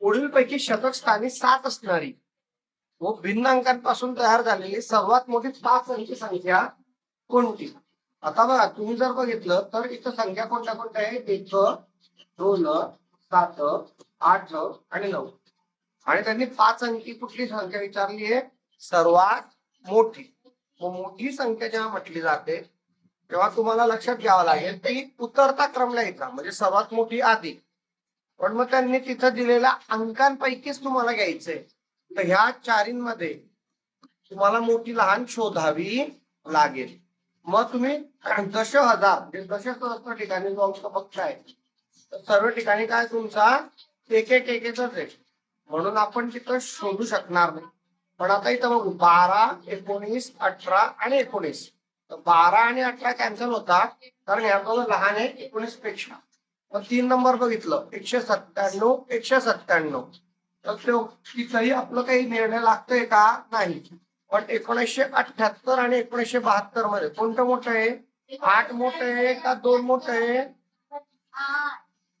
पुढीलपैकी शतक स्थानी 7 असणारी व भिन्न अंकांपासून तयार झालेली सर्वात मोठी 5 अंकी संख्या कोणती? आता बघा तुम्ही जर बघितलं तर इथं संख्या कोणत्या कोणत्या आहे? 1, 2, 7, 8 आणि 9. आणि त्यांनी 5 अंकी कुठली संख्या विचारली आहे? सर्वात मोठी. मग मोठी संख्या जेव्हा म्हटली जाते तेव्हा तुम्हाला लक्षात घ्यावं लागेल की उतरता क्रम लिहायचा, म्हणजे सर्वात मोठी आधी. पण मग त्यांनी तिथं दिलेल्या अंकांपैकीच तुम्हाला घ्यायचंय. तर ह्या चारींमध्ये तुम्हाला मोठी लहान शोधावी लागेल. मग तुम्ही दशहजार म्हणजे दशसहस्त्र ठिकाणी जो अंक बघताय तर सर्व ठिकाणी काय तुमचा एक एक एकच आहे, म्हणून आपण तिथं शोधू शकणार नाही. पण आता इथं बघू 12, 19, 18 आणि 19. तर 12 आणि 18 कॅन्सल होतात कारण यातलं लहान आहे 19 पेक्षा. मग 3 नंबर बघितलं 197, 197. तर तिथंही आपलं काही निर्णय लागतोय का? नाही. पण 1978 आणि 1972 मध्ये कोणतं मोठं आहे? 8 मोठं आहे का 2 मोठं आहे?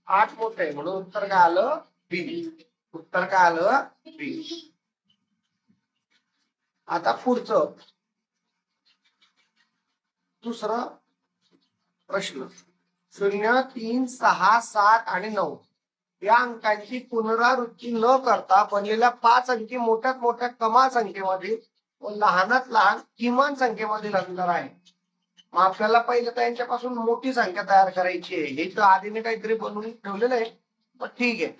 8 मोठं आहे, म्हणून उत्तर काय आलं? बी. उत्तर काय आलं? बी. आता पुढचं दुसरा प्रश्न. 0, 3, 6, 7 आणि 9 या अंकांची पुनरावृत्ती न करता बनलेल्या 5 अंकी मोठ्यात मोठ्या कमाल संख्येमधील व लहानात लहान किमान संख्येमधील अंतर आहे. मग आपल्याला पहिलं त्यांच्यापासून मोठी संख्या तयार करायची आहे. हे तर आधीने काहीतरी बनवून ठेवलेलं आहे, पण ठीक आहे.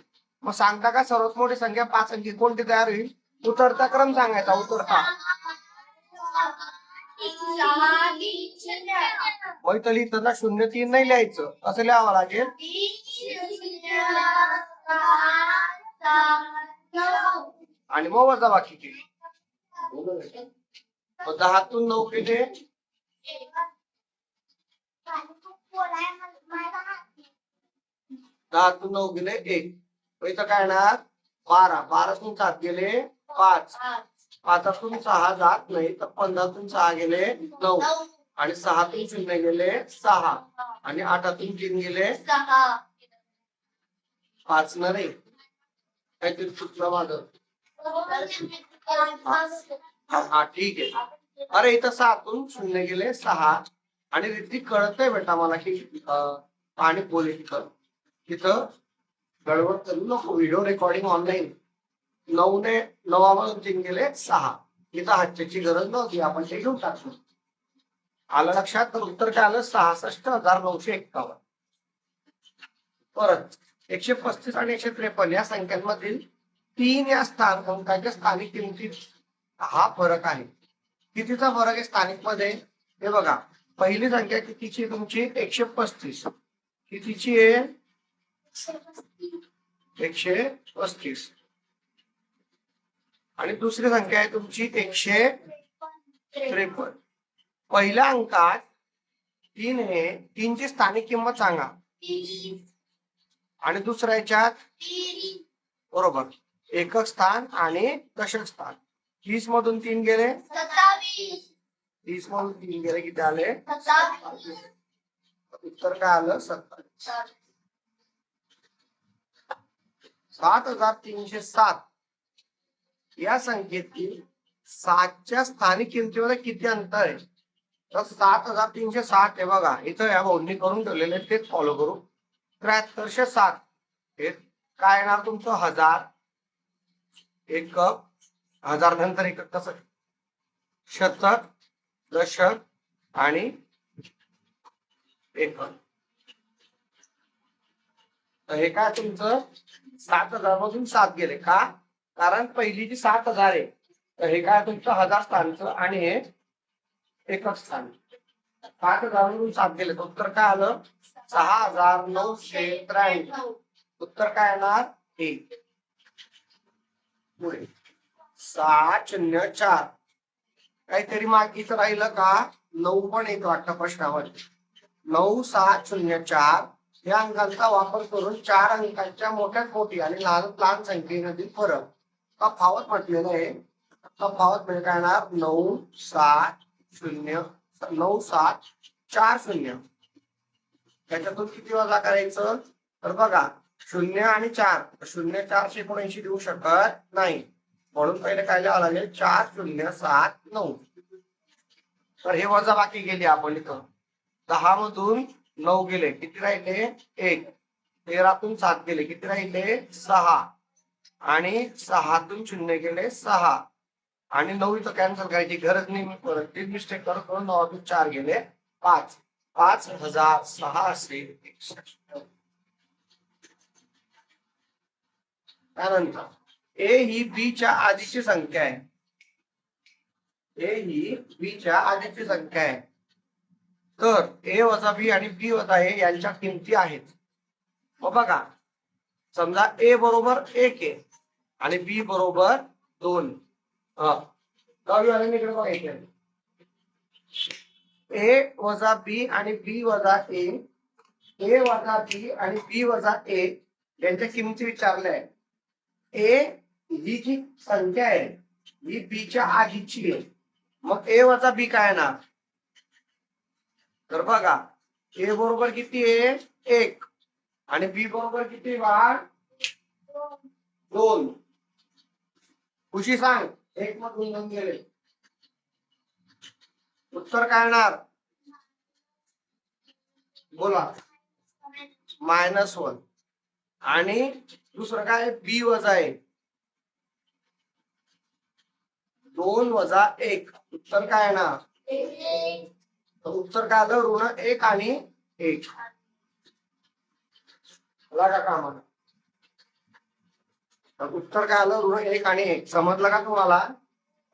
मग सांगता का सर्वात मोठी संख्या 5 अंकी कोणती तयार होईल? उतरता क्रम सांगायचा. उतरता वैतली त्यांना 0, 3 नाही लिहायचं, असं लिहावं लागेल. आणि मग वजा बाकी केली. 10तून 9 गेले 10तून 9 गेले 1. इथं काय येणार? 12. 12तून 7 गेले 5. 5तून 6 जात नाही तर 15तून 6 गेले 9. आणि 6तून 0 गेले 6. आणि 8तून 3 गेले 5 ना रे. काहीतरी चुकलं माझं. हा ठीक आहे. अरे इथं 6तून 0 गेले 6. आणि रीती कळतंय बेटा मला की पाणी बोले तिथं गडबड करू नको. Video recording online. 9 3 गेले 6. इथं हातच्याची गरज नव्हती, आपण ते घेऊन टाकतो. आलं लक्षात? तर उत्तर काय आलं? 66,951. परत 135 आणि 153 या संख्यांमधील 3 या अंकाच्या स्थानिक किमतीत हा फरक आहे. कितीचा फरक आहे स्थानिक मध्ये? हे बघा, पहिली संख्या कितीची तुमची? 135. कितीची आहे? 135. आणि दुसरी संख्या आहे तुमची 153. पहिल्या अंकात 3 आहे, 3 ची स्थानिक किंमत सांगा. आणि दुसऱ्या याच्यात बरोबर एकक स्थान आणि दशक स्थान. 30 मधून 3 गेले 30 मधून 3 गेले किती आले? उत्तर काय आलं? 27. 7307 या संख्येतील 7च्या स्थानिक किमतीमध्ये किती अंतर आहे? तर 7307 हे बघा इथं या भाऊंनी करून ठेवलेले तेच फॉलो करू. 7307 हे काय येणार तुमचं? 1000. एकक, 1000 नंतर एकक कसं? शतक, दशक आणि एकक. तर हे काय तुमचं 7000 मधून 7 गेले का? कारण पहिली जी 7000 आहे तर हे काय तुमचं 1000 स्थानचं आणि हे एकक स्थान. 7000 मधून 7 गेले तर उत्तर काय आलं? 6993. उत्तर काय येणार? 1. पुढे 604 काहीतरी मागीच राहिलं का? 9 पण येतो वाटतं प्रश्नामध्ये. 9604 या अंकांचा वापर करून 4 अंकांच्या मोठ्यात मोठी आणि लहान लहान संख्येमधील फरक तफावत म्हटलेलं आहे. तफावत म्हणजे काय येणार? 9740. त्याच्यातून किती वजा करायचं? तर बघा शून्य आणि 4, 0 479 देऊ शकत नाही, म्हणून पहिले काय लिहावं लागेल 4079. तर हे वजा बाकी गेले आपण इथं. 10 मधून 9 गेले, किती राहिले 1. 13तून 7 गेले, किती राहिले 6. आणि 6तून 0 गेले 6. आणि 9 इथं कॅन्सल करायची गरज नाही, मी परत ती मिस्टेक करतो. 9तून 4 गेले 5. 5661. त्यानंतर ए ही बी च्या आधीची संख्या आहे. ए ही बी च्या आधीची संख्या आहे. तर ए वजा बी आणि बी वजा ए यांच्या किमती आहेत. मग बघा, समजा ए बरोबर 1 आहे आणि बी बरोबर 2. इकडे बघायचं, ए वजा बी आणि बी वजा ए, ए वजा बी आणि बी वजा ए यांच्या किमती विचारल्या आहेत. ए ही जी संख्या आहे ही बी च्या आधीची आहे. मग ए वजा बी काय येणार? तर बघा, ए बरोबर किती आहे 1 आणि बी बरोबर किती बाळ 2. खुशी सांग, 1 मधून 2 गेले, उत्तर काय येणार? बोला. -1. आणि दुसरं काय बी वजा आहे 2 वजा 1, उत्तर काय येणार? उत्तर काय आलं? ऋण 1 आणि 1. का कामा, उत्तर काय आलं? ऋण 1 आणि 1. समजलं का तुम्हाला?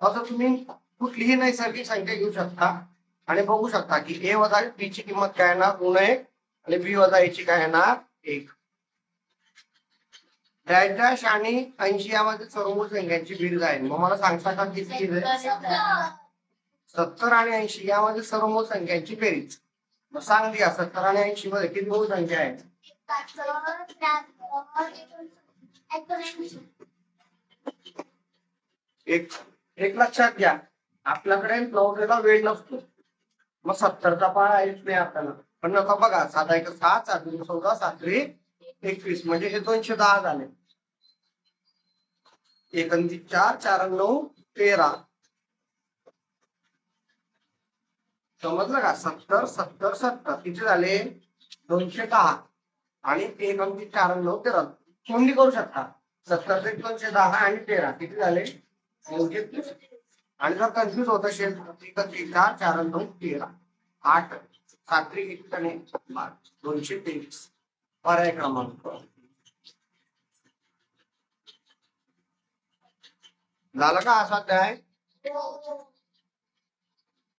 असं तुम्ही कुठलीही नैसर्गिक संख्या घेऊ शकता आणि बघू शकता की ए वजा बी ची किंमत काय येणार? ऋण 1 आणि बी वजा ए ची काय येणार? 1. डॅश डॅश आणि 80 यामध्ये सर्व मूळ संख्यांची बेरीज आहे. मग मला सांगता का किती आहे? 70 आणि 80 यामध्ये सर्व मूळ संख्यांची बेरीज. मग सांग द्या, 70 आणि 80 मध्ये किती मूळ संख्या आहेत? एक लक्षात घ्या, आपल्याकडे नवरेला वेळ नसतो. मग 70चा पाढा आहेच नाही आपल्याला. पण आता बघा, 7 1 7, 7 2 14, 7 3 21, म्हणजे हे 210 झाले. 1 आणि 3 4, 4 आणि 9 13. समजलं का? 70 70 70 किती झाले? 210. आणि 1 आणि 3 4 आणि 9 13. कोणती करू शकता? 70 ते 210 आणि 13 किती झाले? 230. आणि जर कन्फ्युज होत असेल 1 आणि 3 4, 4 आणि 9 13, 8 7 3 1 आणि 223. पर्याय क्रमांक. झालं का असा अध्याय?